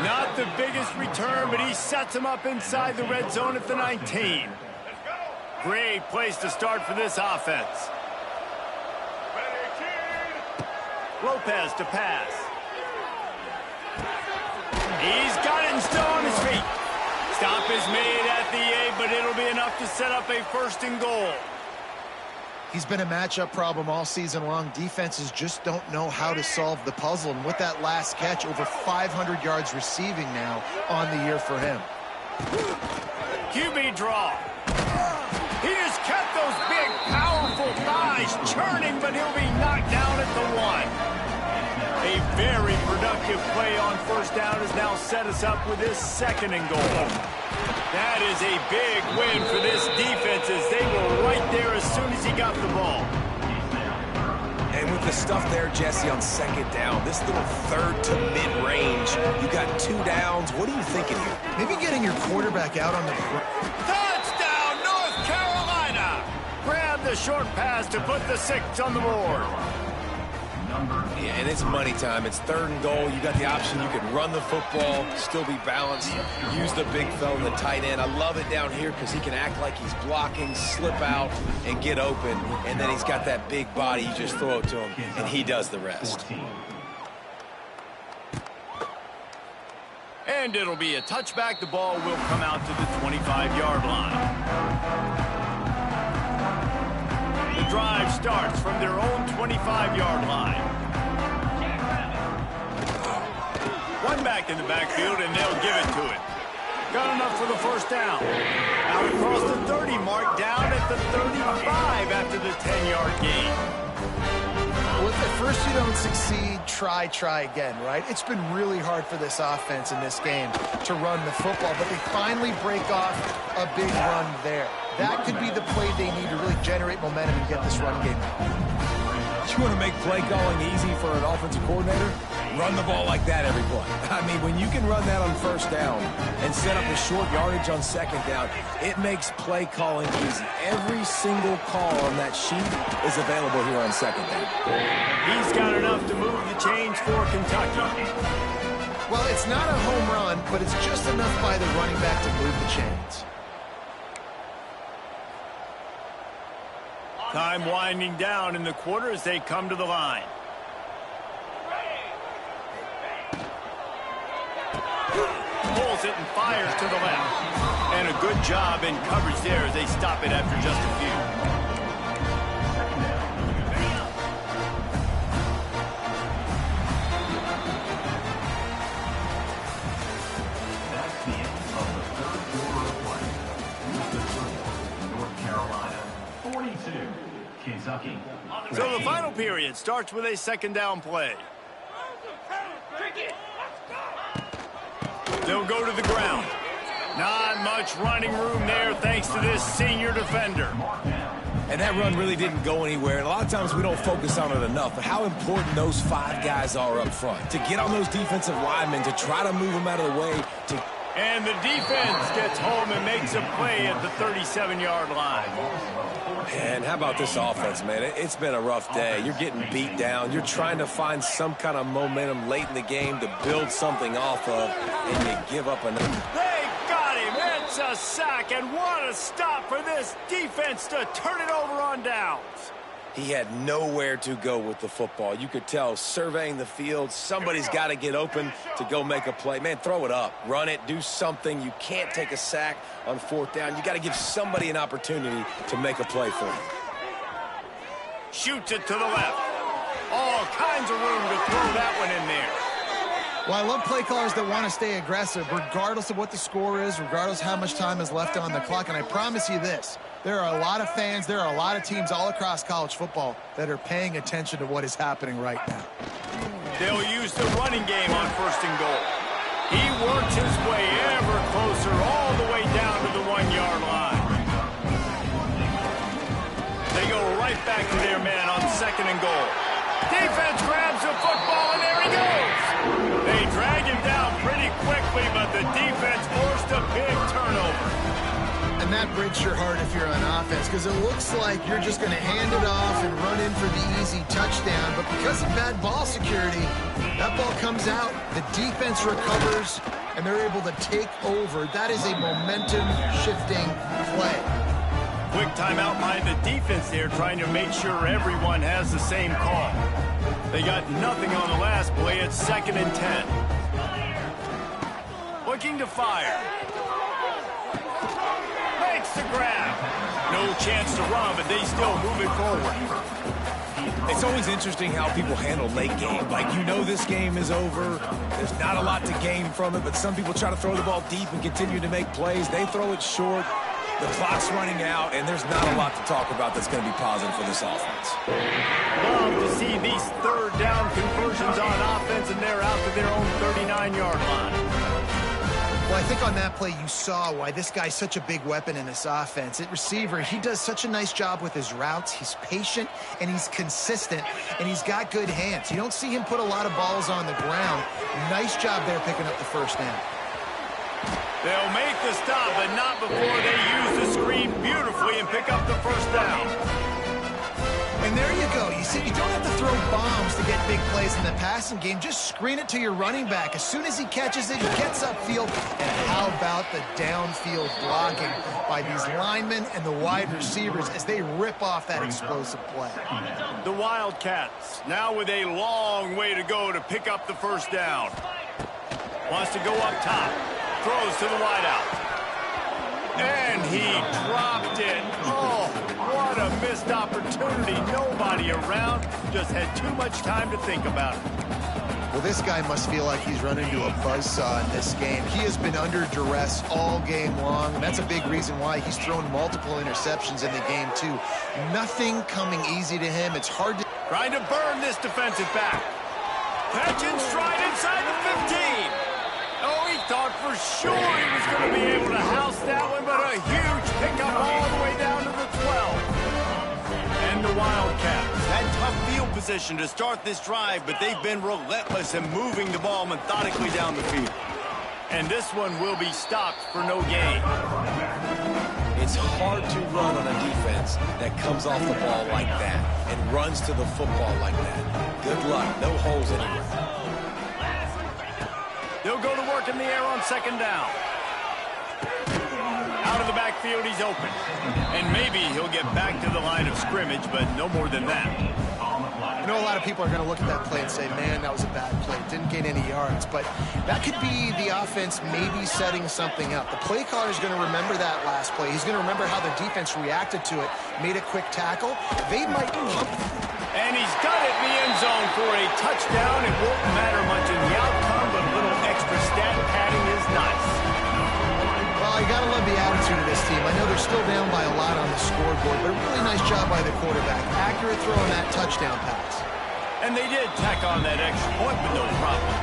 Not the biggest return, but he sets him up inside the red zone at the 19. Great place to start for this offense. Lopez to pass. He's got it and still on his feet. Stop is made at the 8, but it'll be enough to set up a first and goal. He's been a matchup problem all season long. Defenses just don't know how to solve the puzzle. And with that last catch, over 500 yards receiving now on the year for him. QB draw. He just kept those big, powerful thighs churning, but he'll be knocked down at the 1. A very productive play on first down has now set us up with this second and goal. That is a big win for this defense as they were right there as soon as he got the ball. And with the stuff there, Jesse, on second down, this little third to mid-range, you got 2 downs. What are you thinking here? Maybe getting your quarterback out on the... Touchdown, North Carolina! Grab the short pass to put the 6 on the board. Yeah, and it's money time. It's 3rd and goal. You got the option. You can run the football, still be balanced, use the big fella, the tight end. I love it down here because he can act like he's blocking, slip out, and get open. And then he's got that big body. You just throw it to him, and he does the rest. And it'll be a touchback. The ball will come out to the 25-yard line. The drive starts from their own 25-yard line. One back in the backfield, and they'll give it to it. Got enough for the first down. Out across the 30 mark, down at the 35 after the 10-yard gain. Well, if at first you don't succeed, try again, right? It's been really hard for this offense in this game to run the football, but they finally break off a big run there. That could be the play they need to really generate momentum and get this run game out. You want to make play calling easy for an offensive coordinator? Run the ball like that every play. I mean, when you can run that on first down and set up a short yardage on second down, it makes play calling easy. Every single call on that sheet is available here on second down. He's got enough to move the chains for Kentucky. Well, it's not a home run, but it's just enough by the running back to move the chains. Time winding down in the quarter as they come to the line. Pulls it and fires to the left. And a good job in coverage there as they stop it after just a few. That's the end of the 3rd quarter of play. North Carolina 42, Kentucky. So the final period starts with a 2nd down play. They'll go to the ground. Not much running room there thanks to this senior defender. And that run really didn't go anywhere. And a lot of times we don't focus on it enough, but how important those 5 guys are up front. To get on those defensive linemen, to try to move them out of the way. And the defense gets home and makes a play at the 37-yard line. And how about this offense, man? It's been a rough day. You're getting beat down. You're trying to find some kind of momentum late in the game to build something off of, and you give up another. They got him. It's a sack, and what a stop for this defense to turn it over on downs. He had nowhere to go with the football. You could tell, surveying the field, somebody's got to get open to go make a play. Man, throw it up. Run it. Do something. You can't take a sack on 4th down. You got to give somebody an opportunity to make a play for you. Shoots it to the left. All kinds of room to throw that one in there. Well, I love play callers that want to stay aggressive, regardless of what the score is, regardless how much time is left on the clock. And I promise you this, there are a lot of fans, there are a lot of teams all across college football that are paying attention to what is happening right now. They'll use the running game on 1st and goal. He works his way ever closer all the way down to the 1-yard line. They go right back to their man on 2nd and goal. Defense grabs the football, and there he goes. They drag him down pretty quickly, but the defense forced a big turnover. And that breaks your heart if you're on offense, because it looks like you're just going to hand it off and run in for the easy touchdown. But because of bad ball security, that ball comes out, the defense recovers, and they're able to take over. That is a momentum-shifting play. Quick timeout by the defense there, trying to make sure everyone has the same call. They got nothing on the last play. It's 2nd and 10. Looking to fire. Makes the grab. No chance to run, but they still move it forward. It's always interesting how people handle late game. Like, you know this game is over. There's not a lot to gain from it, but some people try to throw the ball deep and continue to make plays. They throw it short. The clock's running out, and there's not a lot to talk about that's going to be positive for this offense. Love to see these 3rd down conversions on offense, and they're out to their own 39-yard line. Well, I think on that play you saw why this guy's such a big weapon in this offense. At receiver, he does such a nice job with his routes. He's patient, and he's consistent, and he's got good hands. You don't see him put a lot of balls on the ground. Nice job there picking up the 1st down. They'll make the stop, but not before they use the screen beautifully and pick up the 1st down. And there you go. You see, you don't have to throw bombs to get big plays in the passing game. Just screen it to your running back. As soon as he catches it, he gets upfield. And how about the downfield blocking by these linemen and the wide receivers as they rip off that explosive play. The Wildcats now with a long way to go to pick up the first down. Wants to go up top. Throws to the wideout. And he dropped it. Oh, what a missed opportunity. Nobody around. Just had too much time to think about it. Well, this guy must feel like he's run into a buzzsaw in this game. He has been under duress all game long, and that's a big reason why he's thrown multiple interceptions in the game, too. Nothing coming easy to him. It's hard to... Trying to burn this defensive back. Catch and stride inside the 15. Oh, he thought for sure he was going to be able to house that one, but a huge pickup all the way down to the 12. And the Wildcats had tough field position to start this drive, but they've been relentless in moving the ball methodically down the field. And this one will be stopped for no gain. It's hard to run on a defense that comes off the ball like that and runs to the football like that. Good luck. No holes anywhere. They'll go to work in the air on second down. Out of the backfield, he's open. And maybe he'll get back to the line of scrimmage, but no more than that. I know a lot of people are going to look at that play and say, man, that was a bad play. Didn't gain any yards. But that could be the offense maybe setting something up. The play caller is going to remember that last play. He's going to remember how the defense reacted to it, made a quick tackle. They might pump. And he's got it in the end zone for a touchdown. It won't matter much in the outcome, but a little extra stat padding is nice. Well, you got to love the attitude of this team. I know they're still down by a lot on the scoreboard, but a really nice job by the quarterback. Accurate throw on that touchdown pass. And they did tack on that extra point with no problem.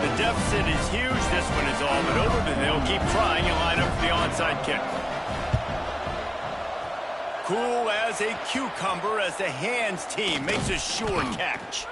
The deficit is huge. This one is all but over, but they'll keep trying and line up for the onside kick. Cool as a cucumber as the hands team makes a sure catch.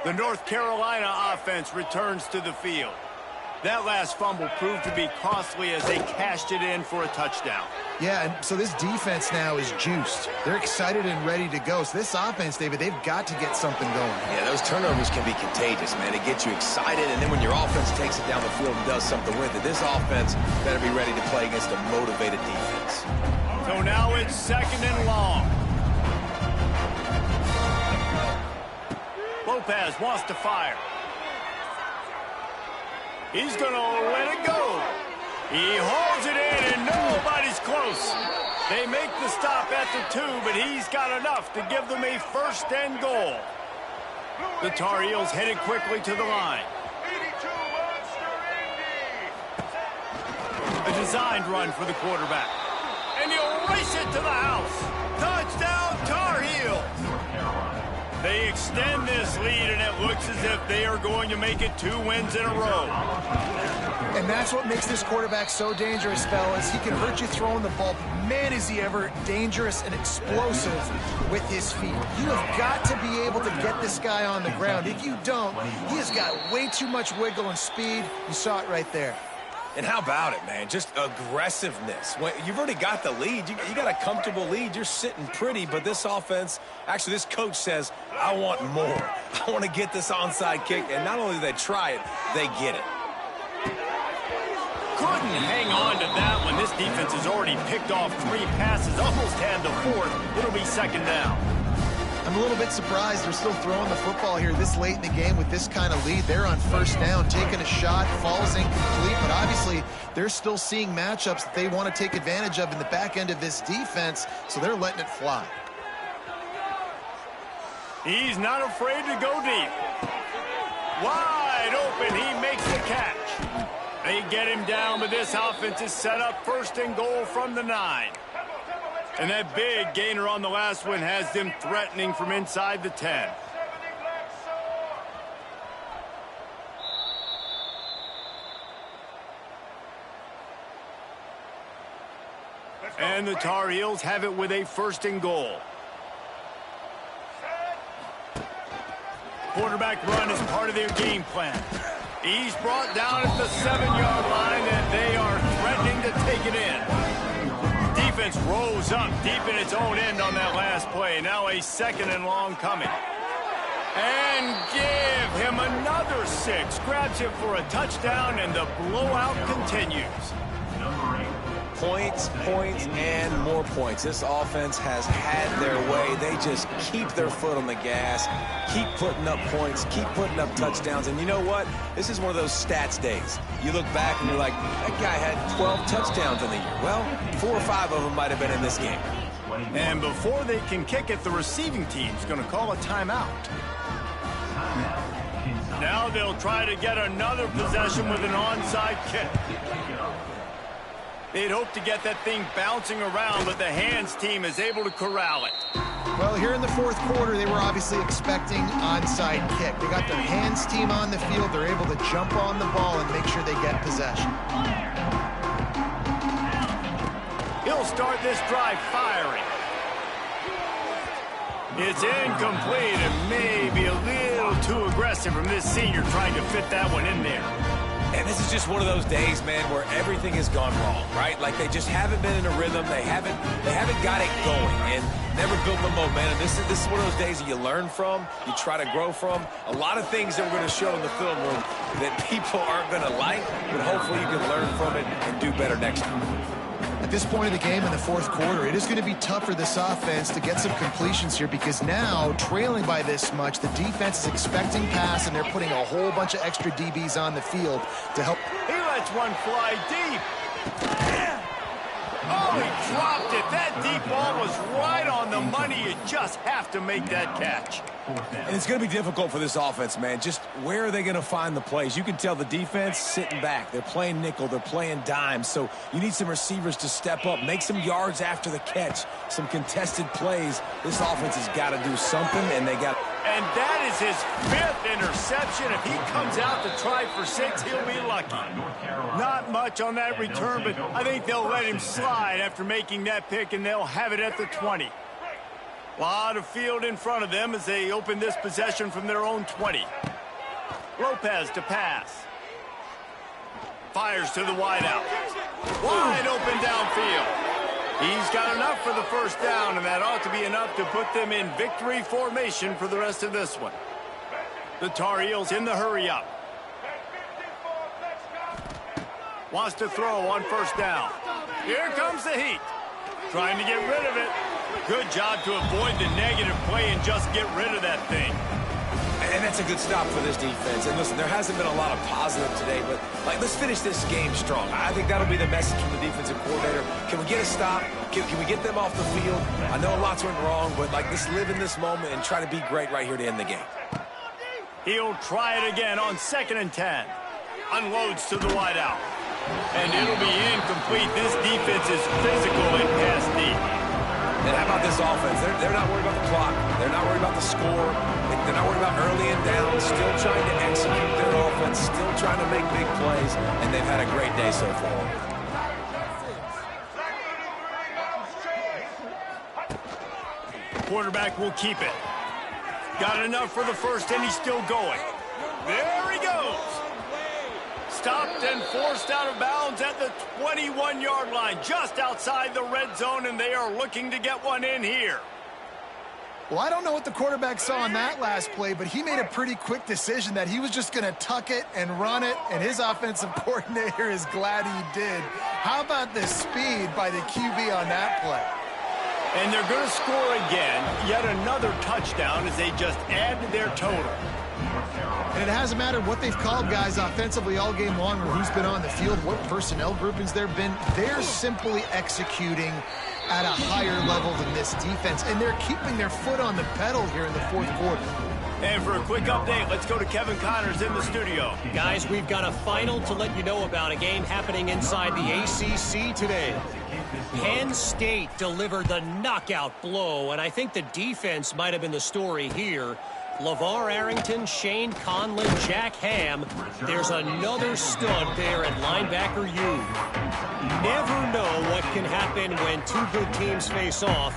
The North Carolina offense returns to the field. That last fumble proved to be costly as they cashed it in for a touchdown. Yeah, and so this defense now is juiced. They're excited and ready to go. So this offense, David, they've got to get something going. Yeah, those turnovers can be contagious, man. It gets you excited, and then when your offense takes it down the field and does something with it, this offense better be ready to play against a motivated defense. So now it's second and long. Lopez wants to fire. He's going to let it go. He holds it in, and nobody's close. They make the stop at the 2, but he's got enough to give them a first and goal. The Tar Heels headed quickly to the line. A designed run for the quarterback. And he'll race it to the house. Touchdown, Tar Heels. They extend this lead, and it looks as if they are going to make it 2 wins in a row. And that's what makes this quarterback so dangerous, fellas. He can hurt you throwing the ball. Man, is he ever dangerous and explosive with his feet. You have got to be able to get this guy on the ground. If you don't, he has got way too much wiggle and speed. You saw it right there. And how about it, man? Just aggressiveness. When you've already got the lead. You got a comfortable lead. You're sitting pretty, but this offense, actually this coach says, I want more. I want to get this onside kick. And not only do they try it, they get it. Couldn't hang on to that one. This defense has already picked off 3 passes, almost had the 4th. It'll be second down. I'm a little bit surprised they're still throwing the football here this late in the game with this kind of lead. They're on first down, taking a shot, falls incomplete, but obviously they're still seeing matchups that they want to take advantage of in the back end of this defense, so they're letting it fly. He's not afraid to go deep. Wide open, he makes the catch. They get him down, but this offense is set up first and goal from the 9. And that big gainer on the last one has them threatening from inside the 10. And the Tar Heels have it with a 1st and goal. Quarterback run is part of their game plan. He's brought down at the 7-yard line, and they are threatening to take it in. Defense rose up deep in its own end on that last play. Now a 2nd and long coming. And give him another 6. Grabs him for a touchdown, and the blowout continues. Points, points, and more points. This offense has had their way. They just keep their foot on the gas, keep putting up points, keep putting up touchdowns. And you know what? This is one of those stats days. You look back and you're like, that guy had 12 touchdowns in the year. Well, 4 or 5 of them might have been in this game. And before they can kick it, the receiving team's going to call a timeout. Now they'll try to get another possession with an onside kick. They'd hope to get that thing bouncing around, but the hands team is able to corral it. Well, here in the 4th quarter, they were obviously expecting onside kick. They got their hands team on the field. They're able to jump on the ball and make sure they get possession. He'll start this drive firing. It's incomplete and maybe a little too aggressive from this senior trying to fit that one in there. And this is just one of those days, man, where everything has gone wrong, right? Like they just haven't been in a rhythm. They haven't got it going and never built the momentum. This is one of those days that you learn from, you try to grow from. A lot of things that we're going to show in the film room that people aren't going to like, but hopefully you can learn from it and do better next time. At this point of the game in the 4th quarter, it is going to be tough for this offense to get some completions here because now, trailing by this much, the defense is expecting pass, and they're putting a whole bunch of extra DBs on the field to help. He lets one fly deep. Oh, he dropped it. That deep ball was right on the money. You just have to make that catch. And it's going to be difficult for this offense, man. Just where are they going to find the plays? You can tell the defense sitting back. They're playing nickel. They're playing dime. So you need some receivers to step up, make some yards after the catch, some contested plays. This offense has got to do something, and they got. And that is his 5th interception. If he comes out to try for 6, he'll be lucky. Not much on that return, but I think they'll let him slide after making that pick, and they'll have it at the 20. A lot of field in front of them as they open this possession from their own 20. Lopez to pass. Fires to the wideout. Wide open downfield. He's got enough for the 1st down, and that ought to be enough to put them in victory formation for the rest of this one. The Tar Heels in the hurry-up. Wants to throw on 1st down. Here comes the heat. Trying to get rid of it. Good job to avoid the negative play and just get rid of that thing. And that's a good stop for this defense. And listen, there hasn't been a lot of positive today, but let's finish this game strong. I think that'll be the message from the defensive coordinator. Can we get a stop? Can we get them off the field? I know lots went wrong, but let's live in this moment and try to be great right here to end the game. He'll try it again on 2nd and 10. Unloads to the wideout. And it'll be incomplete. This defense is physical and pass deep. And how about this offense? They're not worried about the clock. They're not worried about the score. They're not worried about early and down. Still trying to execute their offense. Still trying to make big plays. And they've had a great day so far. Quarterback will keep it. Got enough for the 1st, and he's still going. There he goes. Stopped and forced out of bounds at the 21-yard line, just outside the red zone, and they are looking to get one in here. Well, I don't know what the quarterback saw on that last play, but he made a pretty quick decision that he was just going to tuck it and run it, and his offensive coordinator is glad he did. How about the speed by the QB on that play? And they're going to score again, yet another touchdown as they just add to their total. And it hasn't mattered what they've called guys offensively all game long or who's been on the field, what personnel groupings there have been. They're simply executing at a higher level than this defense, and they're keeping their foot on the pedal here in the 4th quarter. And for a quick update, let's go to Kevin Connors in the studio. Guys, we've got a final to let you know about, a game happening inside the ACC today. Penn State delivered the knockout blow, and I think the defense might have been the story here. LeVar Arrington, Shane Conlon, Jack Ham. There's another stud there at linebacker U. Never know what can happen when two good teams face off.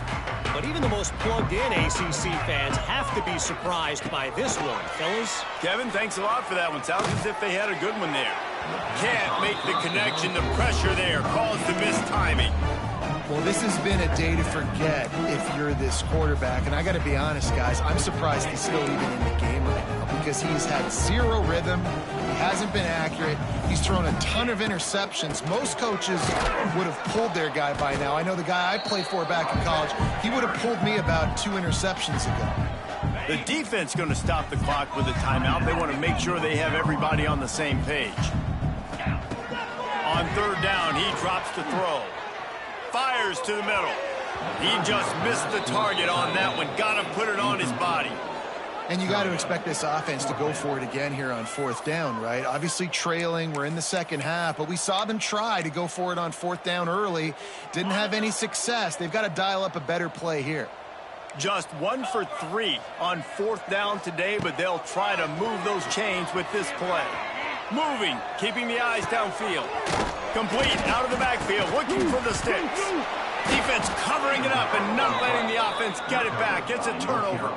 But even the most plugged-in ACC fans have to be surprised by this one, fellas. Kevin, thanks a lot for that one. Sounds as if they had a good one there. Can't make the connection. The pressure there caused the missed timing. Well, this has been a day to forget if you're this quarterback. And I got to be honest, guys, I'm surprised he's still even in the game right now because he's had zero rhythm. He hasn't been accurate. He's thrown a ton of interceptions. Most coaches would have pulled their guy by now. I know the guy I played for back in college, he would have pulled me about 2 interceptions ago. The defense going to stop the clock with a timeout. They want to make sure they have everybody on the same page. On third down, he drops to throw. Fires to the middle. He just missed the target on that one. Got to put it on his body. And you got to expect this offense to go for it again here on fourth down, right? Obviously trailing. We're in the second half, but we saw them try to go for it on fourth down early. Didn't have any success. They've got to dial up a better play here. Just 1 for 3 on fourth down today, but they'll try to move those chains with this play. Moving, keeping the eyes downfield. Complete, out of the backfield, looking for the sticks. Defense covering it up and not letting the offense get it back. It's a turnover.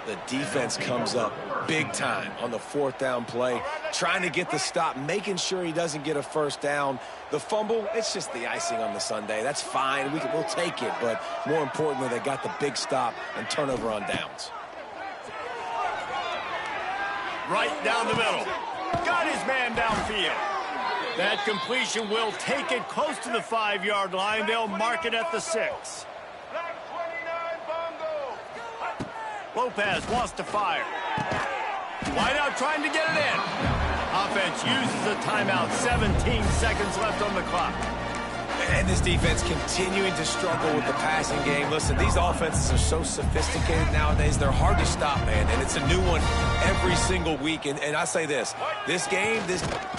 The defense comes up big time on the fourth down play, trying to get the stop, making sure he doesn't get a first down. The fumble, it's just the icing on the sundae. That's fine. We'll take it, but more importantly, they got the big stop and turnover on downs. Right down the middle. Got his man downfield. That completion will take it close to the 5-yard line. They'll mark it at the 6. Lopez wants to fire. Wide out trying to get it in. Offense uses a timeout. 17 seconds left on the clock. And this defense continuing to struggle with the passing game. Listen, these offenses are so sophisticated nowadays. They're hard to stop, man. And it's a new one every single week. And I say this game.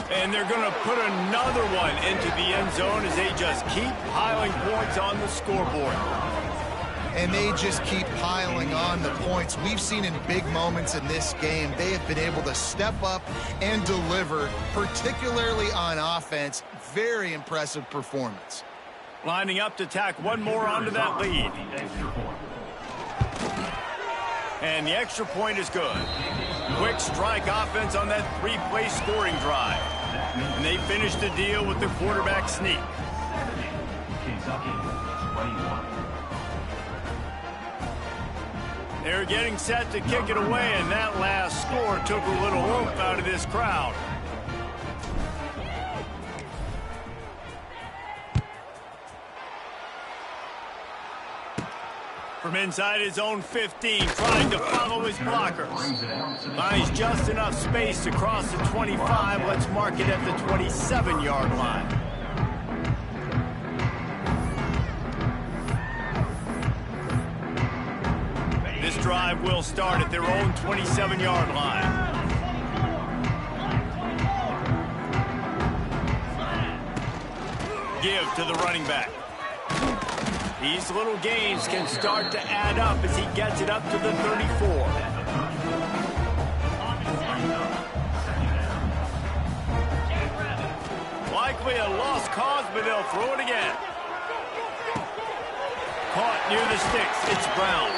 And they're going to put another one into the end zone as they just keep piling points on the scoreboard. And they just keep piling on the points. We've seen in big moments in this game, they have been able to step up and deliver, particularly on offense. Very impressive performance. Lining up to tack one more onto that lead. And the extra point is good. Quick strike offense on that 3-play scoring drive. And they finish the deal with the quarterback sneak. They're getting set to kick it away, and that last score took a little oomph out of this crowd. From inside his own 15, trying to follow his blockers. Finds just enough space to cross the 25. Let's mark it at the 27-yard line. This drive will start at their own 27-yard line. Give to the running back. These little gains can start to add up as he gets it up to the 34. Likely a lost cause, but they'll throw it again. Caught near the sticks. It's Brown.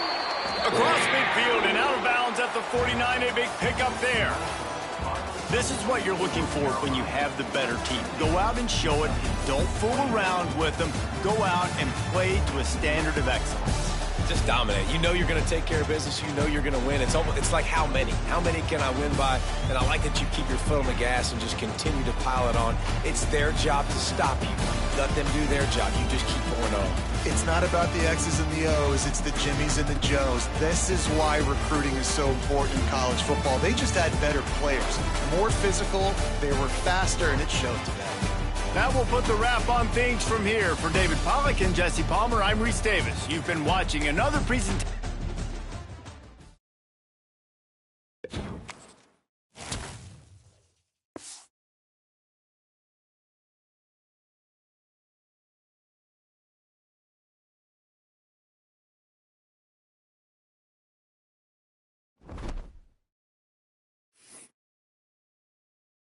Across midfield and out of bounds at the 49. A big pickup there. This is what you're looking for when you have the better team. Go out and show it. Don't fool around with them. Go out and play to a standard of excellence. Just dominate. You know you're going to take care of business. You know you're going to win. It's like how many? How many can I win by? And I like that you keep your foot on the gas and just continue to pile it on. It's their job to stop you. Let them do their job. You just keep going on. It's not about the X's and the O's. It's the Jimmies and the Joes. This is why recruiting is so important in college football. They just had better players. More physical. They were faster, and it showed today. That will put the wrap on things from here. For David Pollack and Jesse Palmer, I'm Reese Davis. You've been watching another presentation.